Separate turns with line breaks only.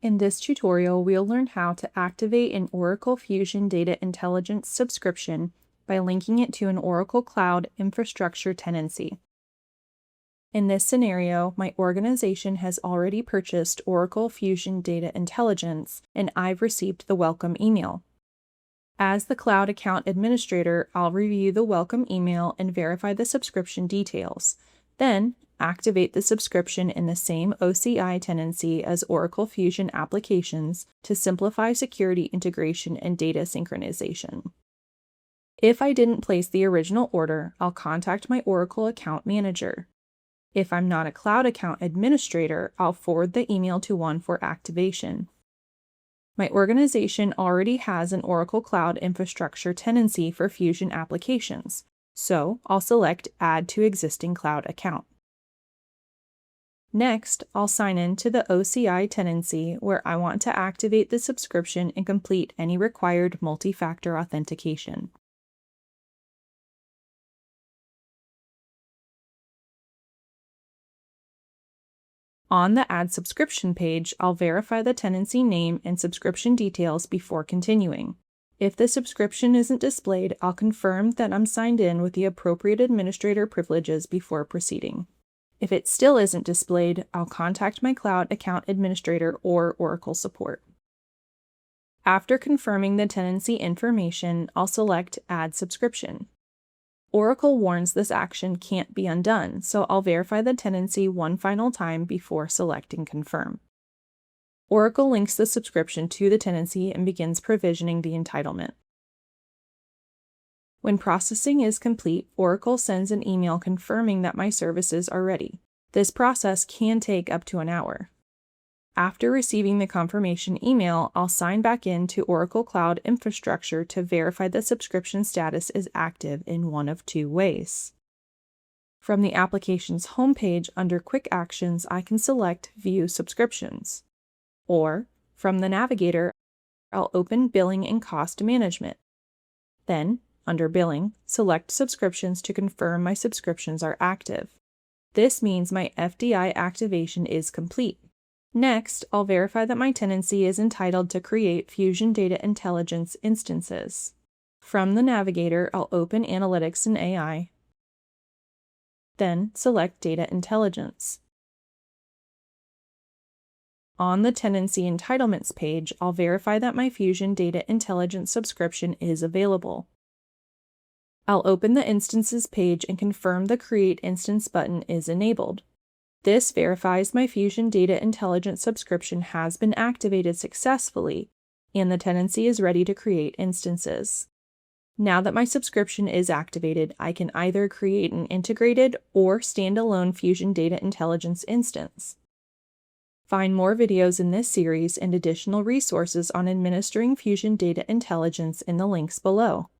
In this tutorial, we'll learn how to activate an Oracle Fusion Data Intelligence subscription by linking it to an Oracle Cloud Infrastructure tenancy. In this scenario, my organization has already purchased Oracle Fusion Data Intelligence, and I've received the welcome email. As the Cloud Account Administrator, I'll review the welcome email and verify the subscription details. Then, activate the subscription in the same OCI tenancy as Oracle Fusion applications to simplify security integration and data synchronization. If I didn't place the original order, I'll contact my Oracle account manager. If I'm not a Cloud Account Administrator, I'll forward the email to one for activation. My organization already has an Oracle Cloud Infrastructure tenancy for Fusion applications, so I'll select Add to Existing Cloud Account. Next, I'll sign in to the OCI tenancy where I want to activate the subscription and complete any required multi-factor authentication. On the Add Subscription page, I'll verify the tenancy name and subscription details before continuing. If the subscription isn't displayed, I'll confirm that I'm signed in with the appropriate administrator privileges before proceeding. If it still isn't displayed, I'll contact my Cloud Account Administrator or Oracle support. After confirming the tenancy information, I'll select Add Subscription. Oracle warns this action can't be undone, so I'll verify the tenancy one final time before selecting Confirm. Oracle links the subscription to the tenancy and begins provisioning the entitlement. When processing is complete, Oracle sends an email confirming that my services are ready. This process can take up to an hour. After receiving the confirmation email, I'll sign back in to Oracle Cloud Infrastructure to verify the subscription status is active in one of two ways. From the application's homepage under Quick Actions, I can select View Subscriptions. Or, from the navigator, I'll open Billing and Cost Management. Then, under Billing, select Subscriptions to confirm my subscriptions are active. This means my FDI activation is complete. Next, I'll verify that my tenancy is entitled to create Fusion Data Intelligence instances. From the navigator, I'll open Analytics and AI. Then, select Data Intelligence. On the Tenancy Entitlements page, I'll verify that my Fusion Data Intelligence subscription is available. I'll open the Instances page and confirm the Create Instance button is enabled. This verifies my Fusion Data Intelligence subscription has been activated successfully, and the tenancy is ready to create instances. Now that my subscription is activated, I can either create an integrated or standalone Fusion Data Intelligence instance. Find more videos in this series and additional resources on administering Fusion Data Intelligence in the links below.